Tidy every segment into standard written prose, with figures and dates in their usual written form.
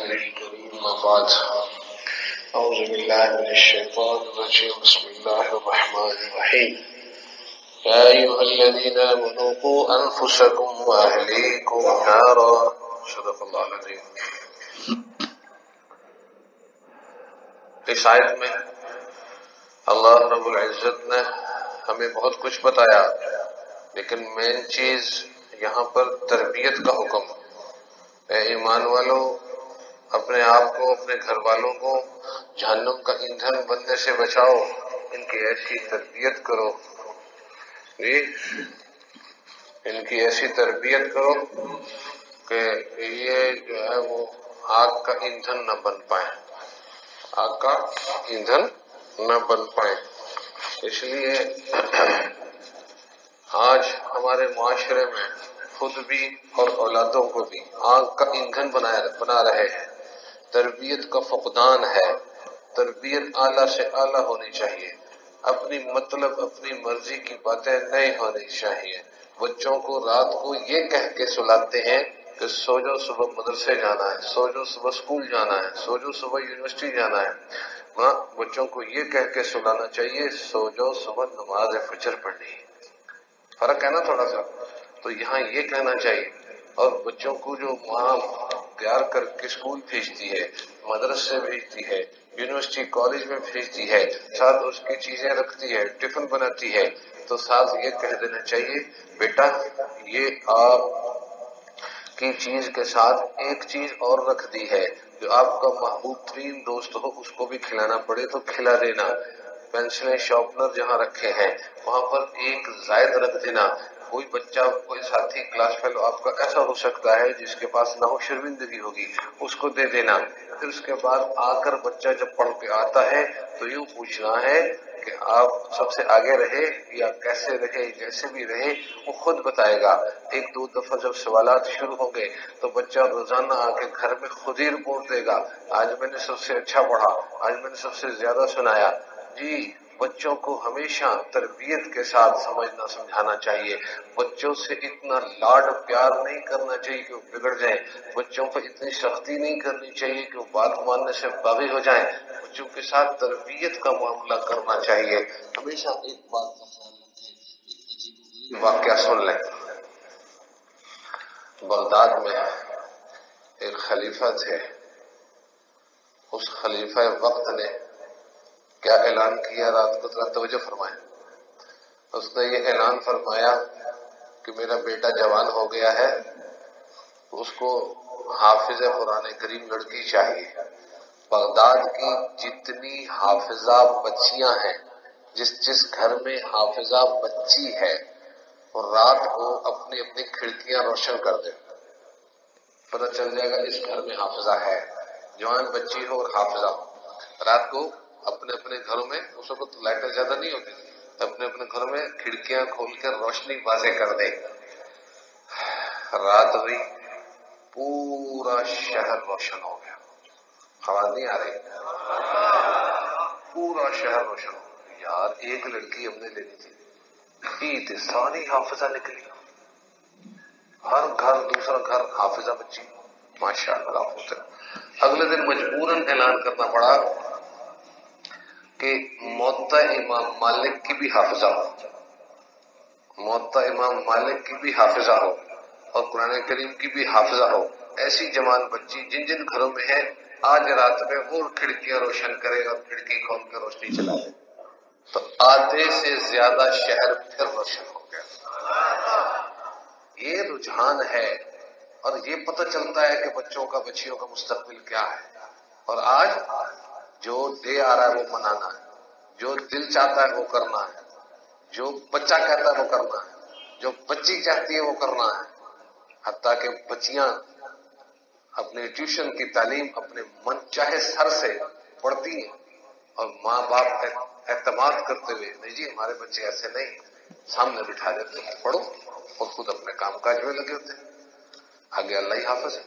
الكريم وبعد أعوذ بالله من الشيطان الرجيم بسم الله الرحمن الرحيم يا أيها الذين آمنوا قوا أنفسكم وأهليكم نارا صدق الله العظيم۔ اس آیت میں اللہ رب العزت نے ہمیں بہت کچھ بتایا، لیکن مین چیز یہاں پر تربیت کا حکم۔ اے ایمان والو، اپنے آپ کو، اپنے گھر والوں کو جہنم کا ایندھن بننے سے بچاؤ، ان کی ایسی تربیت کرو، ان کی ایسی تربیت کرو کہ یہ جو ہے وہ آگ کا ایندھن نہ بن پائیں، آگ کا ایندھن نہ بن پائیں۔ اس لیے آج ہمارے معاشرے میں خود بھی اور اولادوں کو بھی آگ کا ایندھن بنا رہے ہیں۔ تربیت کا فقدان ہے، تربیت اعلیٰ سے اعلیٰ ہونی چاہیے، اپنی مطلب اپنی مرضی کی باتیں نہیں ہونی چاہیے۔ بچوں کو رات کو یہ کہہ کے سلاتے ہیں کہ سو جاؤ صبح مدرسے جانا ہے، سو جاؤ صبح اسکول جانا ہے، سو جاؤ صبح یونیورسٹی جانا ہے۔ ہاں، بچوں کو یہ کہہ کے سلانا چاہیے سو جاؤ صبح نماز فجر پڑھنی ہے۔ فرق ہے نا تھوڑا سا؟ تو یہاں یہ کہنا چاہیے۔ اور بچوں کو جو ماں تیار کر کے اسکول بھیجتی ہے، مدرسے بھیجتی ہے، یونیورسٹی کالج میں بھیجتی ہے، ساتھ اس کی چیزیں رکھتی ہے، ٹفن بناتی ہے، تو ساتھ یہ کہہ دینا چاہیے بیٹا یہ آپ کی چیز کے ساتھ ایک چیز اور رکھ دی ہے، جو آپ کا محبوب ترین دوست ہو اس کو بھی کھلانا پڑے تو کھلا دینا۔ پینسلیں شارپنر جہاں رکھے ہیں وہاں پر ایک زائد رکھ دینا۔ کوئی بچہ، کوئی ساتھی کلاس فیلو آپ کا ایسا ہو سکتا ہے جس کے پاس نہ ہو، شرمندگی ہوگی، اس کو دے دینا۔ پھر اس کے بعد آ کر بچہ جب پڑھ کے آتا ہے تو یوں پوچھنا ہے کہ آپ سب سے آگے رہے یا کیسے رہے، جیسے بھی رہے وہ خود بتائے گا۔ ایک دو دفعہ جب سوالات شروع ہوں گے تو بچہ روزانہ آ کے گھر میں خود ہی رپورٹ دے گا، آج میں نے سب سے اچھا پڑھا، آج میں نے سب سے زیادہ سنایا۔ جی، بچوں کو ہمیشہ تربیت کے ساتھ سمجھانا چاہیے۔ بچوں سے اتنا لاڈ پیار نہیں کرنا چاہیے کہ وہ بگڑ جائیں، بچوں پر اتنی سختی نہیں کرنی چاہیے کہ وہ بات ماننے سے باغی ہو جائیں۔ بچوں کے ساتھ تربیت کا معاملہ کرنا چاہیے۔ ہمیشہ ایک بات کا خیال رکھیں، واقعہ سن لیں۔ بغداد میں ایک خلیفہ تھے، اس خلیفہ وقت نے کیا اعلان کیا؟ رات کو ذرا توجہ فرمائیں۔ اس نے یہ اعلان فرمایا کہ میرا بیٹا جوان ہو گیا ہے، اس کو حافظ قرآن کریم لڑکی چاہیے۔ بغداد کی جتنی حافظہ بچیاں ہیں، جس گھر میں حافظہ بچی ہے، اور رات کو اپنی اپنی کھڑکیاں روشن کر دے، پتہ چل جائے گا اس گھر میں حافظہ ہے۔ جوان بچی ہو اور حافظہ ہو، رات کو اپنے اپنے گھروں میں، اس وقت لائٹیں زیادہ نہیں ہوتی، اپنے اپنے گھروں میں کھڑکیاں کھول کر روشنی واضح کر دے۔ رات ہوئی، پورا شہر روشن ہو گیا، آواز نہیں آ رہی؟ پورا شہر روشن ہو گیا۔ یار ایک لڑکی ہم نے لینی تھی، عید ساری حافظہ نکلی، ہر گھر دوسرا گھر حافظہ بچی، ماشاء اللہ ہوتا۔ اگلے دن مجبوراً اعلان کرنا پڑا کہ موطا امام مالک کی بھی حافظہ ہو، موطا امام مالک کی بھی حافظہ ہو، اور قرآن کریم کی بھی حافظہ ہو۔ ایسی جوان بچی جن جن گھروں میں ہے آج رات میں وہ کھڑکیاں روشن کرے اور کھڑکی کھول کر روشنی چلا دے، تو آدھے سے زیادہ شہر پھر روشن ہو گیا۔ یہ رجحان ہے، اور یہ پتہ چلتا ہے کہ بچوں کا، بچیوں کا مستقبل کیا ہے۔ اور آج جو ڈے آ رہا ہے وہ منانا ہے، جو دل چاہتا ہے وہ کرنا ہے، جو بچہ کہتا ہے وہ کرنا ہے، جو بچی چاہتی ہے وہ کرنا ہے۔ حتیٰ کہ بچیاں اپنے ٹیوشن کی تعلیم اپنے من چاہے سر سے پڑھتی ہیں، اور ماں باپ اعتماد کرتے ہوئے نہیں جی ہمارے بچے ایسے نہیں، سامنے بٹھا دیتے ہیں پڑھو، اور خود اپنے کام کاج میں لگے ہوتے ہیں، آگے اللہ ہی حافظ ہے۔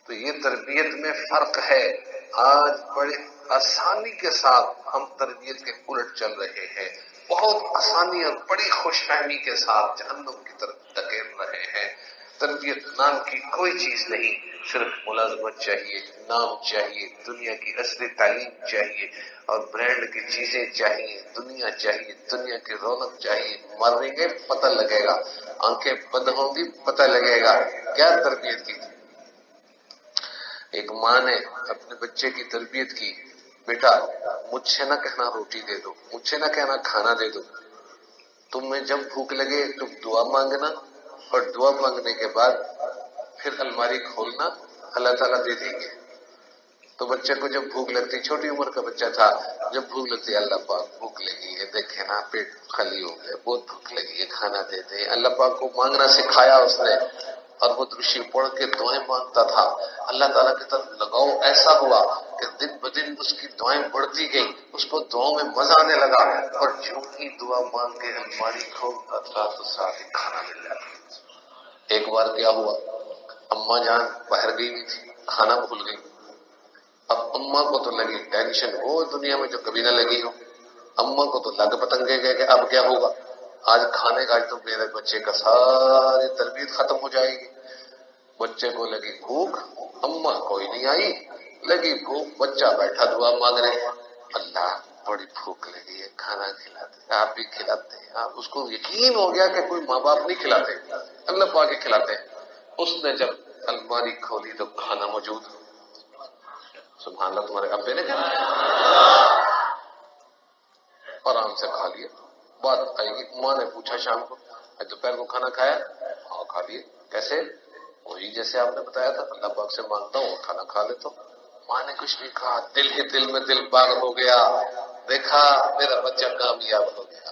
تو یہ تربیت میں فرق ہے۔ آج بڑے آسانی کے ساتھ ہم تربیت کے الٹ چل رہے ہیں، بہت آسانی اور بڑی خوش فہمی کے ساتھ جہنم کی طرف دھکیل رہے ہیں۔ تربیت نام کی کوئی چیز نہیں، صرف ملازمت چاہیے، نام چاہیے، دنیا کی اصلی تعلیم چاہیے اور برانڈ کی چیزیں چاہیے، دنیا چاہیے، دنیا کی رونق چاہیے۔ مریں گے پتہ لگے گا، آنکھیں بند ہوں گی پتہ لگے گا کیا تربیت کی تھی۔ ایک ماں نے اپنے بچے کی تربیت کی، بیٹا مجھ سے نہ کہنا روٹی دے دو، مجھ سے نہ کہنا کھانا دے دو، تمہیں جب بھوک لگے تم دعا مانگنا اور دعا مانگنے کے بعد پھر الماری کھولنا، اللہ تعالیٰ دے دیں گے۔ تو بچے کو جب بھوک لگتی، چھوٹی عمر کا بچہ تھا، جب بھوک لگتی اللہ پاک بھوک لگی ہے، دیکھے نا پیٹ خالی ہو گیا، بہت بھوک لگی ہے، کھانا دے دیں۔ اللہ پاک کو مانگنا سکھایا اس نے، اور وہ درشی پڑھ کے دعائیں مانگتا تھا۔ اللہ تعالیٰ کی طرف لگاؤ ایسا ہوا کہ دن بدن اس کی دعائیں بڑھتی گئی، اس کو دعاؤں میں مزہ آنے لگا، اور جو ہی دعا مانگ کے الماری کھولتا تھا تو ساتھ ہی کھانا مل جاتا۔ ایک بار کیا ہوا، اماں جان باہر گئی ہوئی تھی، کھانا بھول گئی۔ اب اماں کو تو لگی ٹینشن، وہ دنیا میں جو کبھی نہ لگی ہو، اماں کو تو لگ پتنگے گئے کہ اب کیا ہوگا، آج کھانے کا، آج تو میرے بچے کا ساری تربیت ختم ہو جائے گی۔ بچے کو لگی بھوک، اماں کوئی نہیں آئی، لگی بھوک، بچہ بیٹھا دعا مانگنے، اللہ بڑی بھوک لگی ہے، کھانا کھلاتے، آپ بھی کھلاتے ہیں۔ آپ اس کو یقین ہو گیا کہ کوئی ماں باپ نہیں کھلاتے، اللہ پاک کے کھلاتے ہیں۔ اس نے جب الماری کھولی تو کھانا موجود، سبحان اللہ، تمہارے ابے نے کھایا، آرام سے کھا لیا۔ بات آئے گی، ماں نے پوچھا شام کو، دوپہر کو کھانا کھایا؟ ہاں کھا لیے۔ کیسے؟ وہی جیسے آپ نے بتایا تھا، اللہ پاک سے مانگتا ہوں کھانا کھا لیتا ہوں۔ ماں نے کچھ نہیں کہا، دل ہی دل میں دل پاگل ہو گیا، دیکھا میرا بچہ کامیاب ہو گیا۔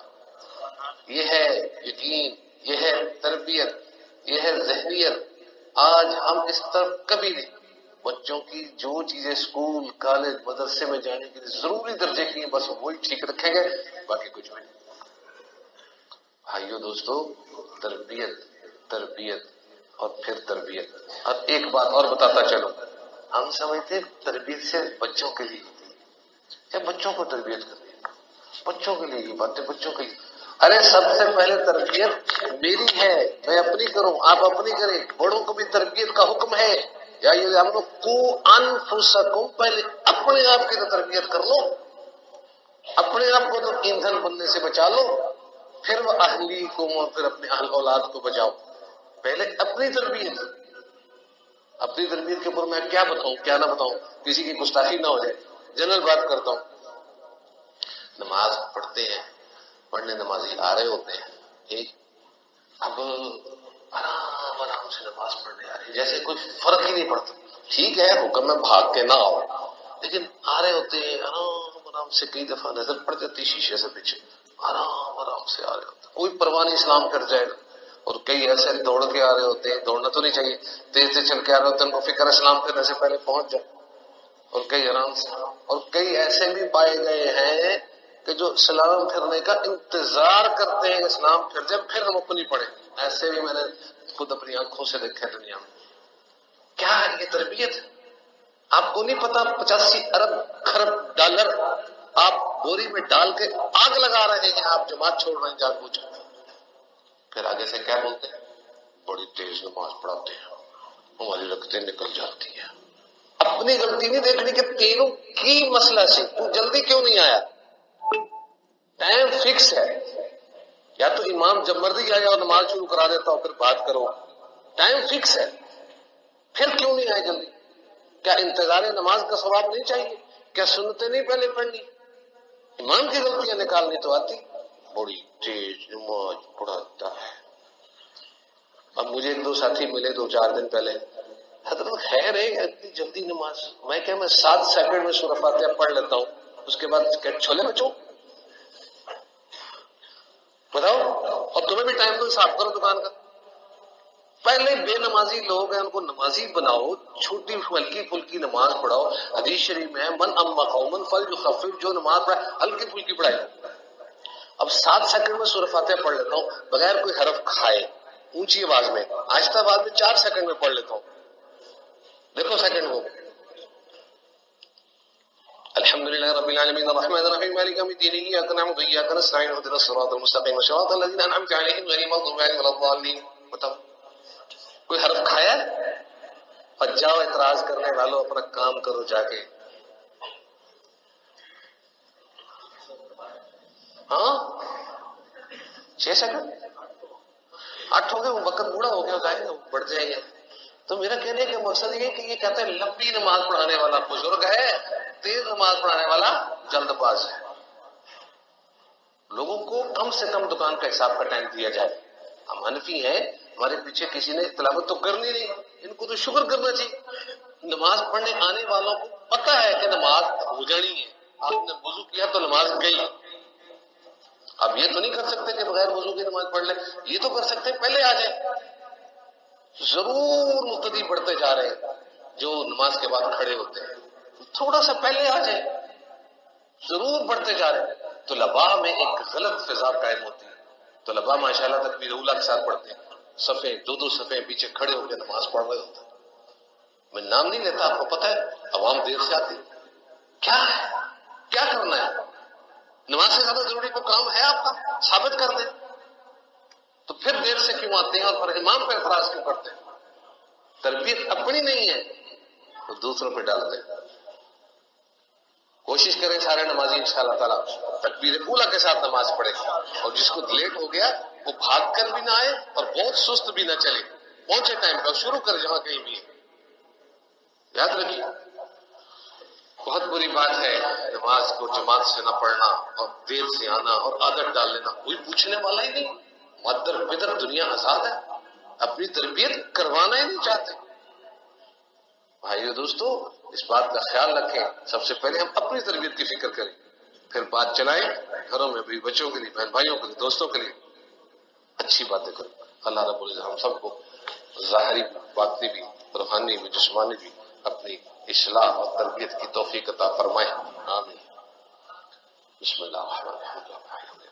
یہ ہے یقین، یہ ہے تربیت، یہ ہے ذہنیت۔ آج ہم اس طرف کبھی نہیں، بچوں کی جو چیزیں اسکول کالج مدرسے میں جانے کے لیے ضروری درجے کی ہیں بس وہی ٹھیک رکھیں گے، باقی کچھ بھی نہیں۔ بھائیو دوستو، تربیت تربیت اور پھر تربیت۔ اب ایک بات اور بتاتا چلوں، ہم سمجھتے تربیت سے بچوں کے لیے ہوتی ہے، یا بچوں کو تربیت کرنی ہے، بچوں کے لیے یہ باتیں بچوں کے لیے۔ ارے سب سے پہلے تربیت میری ہے، میں اپنی کروں، آپ اپنی کریں۔ بڑوں کو بھی تربیت کا حکم ہے، یا یہ ہم لوگ کو انفسکم، پہلے اپنے آپ کی تو تربیت کر لو، اپنے آپ کو تو ایندھن بننے سے بچا لو، پھر وہ اہلی کو اور پھر اپنے اہل اولاد کو بچاؤ۔ پہلے اپنی تربیت، اپنی تربیت کے اوپر میں کیا بتاؤں کیا نہ بتاؤں، کسی کی گستاخی نہ ہو جائے، جنرل بات کرتا ہوں۔ نماز پڑھتے ہیں، پڑھنے نمازی آ رہے ہوتے ہیں، اب آرام آرام سے نماز پڑھنے آ رہی ہے، جیسے کوئی فرق ہی نہیں پڑتا۔ ٹھیک ہے حکم میں بھاگ کے نہ آؤ، لیکن آ رہے ہوتے ہیں آرام آرام سے، کئی دفعہ نظر پڑ جاتی شیشے سے پیچھے، آرام آرام سے آ رہے ہوتے ہیں، کوئی پرواہ نہیں اسلام کر جائے گا۔ اور کئی ایسے دوڑ کے آ رہے ہوتے ہیں، دوڑنا تو نہیں چاہیے، تیز تیز چل کے آ رہے ہوتے ہیں، ان کو فکر اسلام کرنے سے پہلے پہنچ جائے، اور کئی آرام سے۔ اور کئی ایسے بھی پائے گئے ہیں کہ جو سلام پھرنے کا انتظار کرتے ہیں، اسلام پھر جائے پھر ہم اپنی پڑھیں۔ ایسے بھی میں نے خود اپنی آنکھوں سے دیکھا دنیا میں۔ کیا ہے یہ تربیت؟ آپ کو نہیں پتا 85 ارب خرب ڈالر آپ بوری میں ڈال کے آگ لگا رہے ہیں، آپ جماعت چھوڑ رہے ہیں جان بوجھ کے۔ پھر آگے سے کیا بولتے ہیں؟ بڑی تیز نماز پڑھاتے ہیں، ہماری رکعتیں نکل جاتی ہیں۔ اپنی غلطی نہیں دیکھنی کہ تینوں کی مسئلہ سے تو جلدی کیوں نہیں آیا؟ ٹائم فکس ہے، یا تو امام جب مرضی آیا اور نماز شروع کرا دیتا ہو پھر بات کرو، ٹائم فکس ہے، پھر کیوں نہیں آئے جلدی؟ کیا انتظار نماز کا ثواب نہیں چاہیے؟ کیا سنتیں نہیں پہلے پڑھنی؟ امام کی غلطیاں نکالنی تو آتی، بڑی تیز نماز پڑھاتا ہے۔ اب مجھے ایک دو ساتھی ملے 2-4 دن پہلے، حضرت خیر ہے اتنی جلدی نماز؟ میں کہ میں 7 سیکنڈ میں سورہ فاتحہ پڑھ لیتا ہوں، اس کے بعد چھولے بچوں بتاؤ، اور تمہیں بھی ٹائم تو حساب کرو دکان کا۔ پہلے بے نمازی لوگ ہیں ان کو نمازی بناؤ، چھوٹی ہلکی پھلکی نماز پڑھاؤ۔ حدیث شریف میں من اما قوما فلیخفف، جو نماز پڑھائے ہلکی پھلکی پڑھائے۔ اب 7 سیکنڈ میں سورہ فاتحہ پڑھ لیتا ہوں بغیر کوئی حرف کھائے، اونچی آواز میں، آہستہ آواز میں 4 سیکنڈ میں پڑھ لیتا ہوں۔ دیکھو سیکنڈ کو، الحمدللہ رب العالمین الرحمن الرحیم مالک یوم الدین ایاک نعبد و ایاک نستعین اهدنا الصراط المستقیم صراط الذین انعمت علیہم غیر المغضوب علیہم ولا الضالین۔ بتاؤ کوئی حرف کھایا؟ اور جاؤ اعتراض کرنے والوں اپنا کام کرو جا کے. ہاں 6 سیکنڈ 8 ہو گئے، وہ وقت بوڑھا ہو گیا، جائیں گے بڑھ جائیں گے. تو میرا کہنے کا مقصد یہ کہ یہ کہتے ہیں لمبی نماز پڑھانے والا بزرگ ہے، تیز نماز پڑھانے والا جلد باز ہے. لوگوں کو کم سے کم دکان کا حساب کا ٹائم دیا جائے. ہم حنفی ہیں، ہمارے پیچھے کسی نے تلاوت تو کرنی نہیں، ان کو تو شکر کرنا چاہیے. نماز پڑھنے آنے والوں کو پتہ ہے کہ نماز ہو جانی ہے، آپ نے وضو کیا تو نماز گئی. اب یہ تو نہیں کر سکتے کہ بغیر وضو کی نماز پڑھ لیں، یہ تو کر سکتے پہلے آ جائیں. ضرور مقتدی بڑھتے جا رہے ہیں جو نماز کے بعد کھڑے ہوتے ہیں، تھوڑا سا پہلے آ جائیں، ضرور بڑھتے جا رہے ہیں. طلباء میں ایک غلط فضا قائم ہوتی ہے. طلباء ماشاءاللہ تکبیر اولیٰ کے ساتھ پڑھتے ہیں، صفیں دو صفیں پیچھے کھڑے ہو کے نماز پڑھ رہے ہوتے ہیں. میں نام نہیں لیتا، آپ کو پتہ ہے عوام دیر سے آتی. کیا ہے، کیا کرنا ہے؟ نماز سے زیادہ ضروری کوئی کام ہے آپ کا؟ ثابت کر دیں. تو پھر دیر سے کیوں آتے ہیں اور پھر امام پہ اعتراض کیوں کرتے ہیں؟ تربیت اپنی نہیں ہے تو دوسروں پہ ڈال دیں. کوشش کریں سارے نمازی انشاءاللہ تعالیٰ تکبیر اولیٰ کے ساتھ نماز پڑھے، اور جس کو لیٹ ہو گیا وہ بھاگ کر بھی نہ آئے اور بہت سست بھی نہ چلے، پہنچے ٹائم پہ شروع کرے جہاں کہیں بھی ہے. یاد رکھیے بہت بری بات ہے نماز کو جماعت سے نہ پڑھنا اور دیر سے آنا اور عادت ڈال لینا. کوئی پوچھنے والا ہی نہیں، مدر بدر دنیا آزاد ہے، اپنی تربیت کروانا ہی نہیں چاہتے. بھائیو دوستو اس بات کا خیال رکھیں، سب سے پہلے ہم اپنی تربیت کی فکر کریں، پھر بات چلائیں گھروں میں بھی، بچوں کے لیے، بہن بھائیوں کے لیے، دوستوں کے لیے اچھی باتیں کریں. اللہ رب العزت ہم سب کو ظاہری باطنی بھی، روحانی بھی، جسمانی بھی اپنی اصلاح اور تربیت کی توفیق عطا فرمائے. آمین. بسم اللہ الرحمن الرحیم.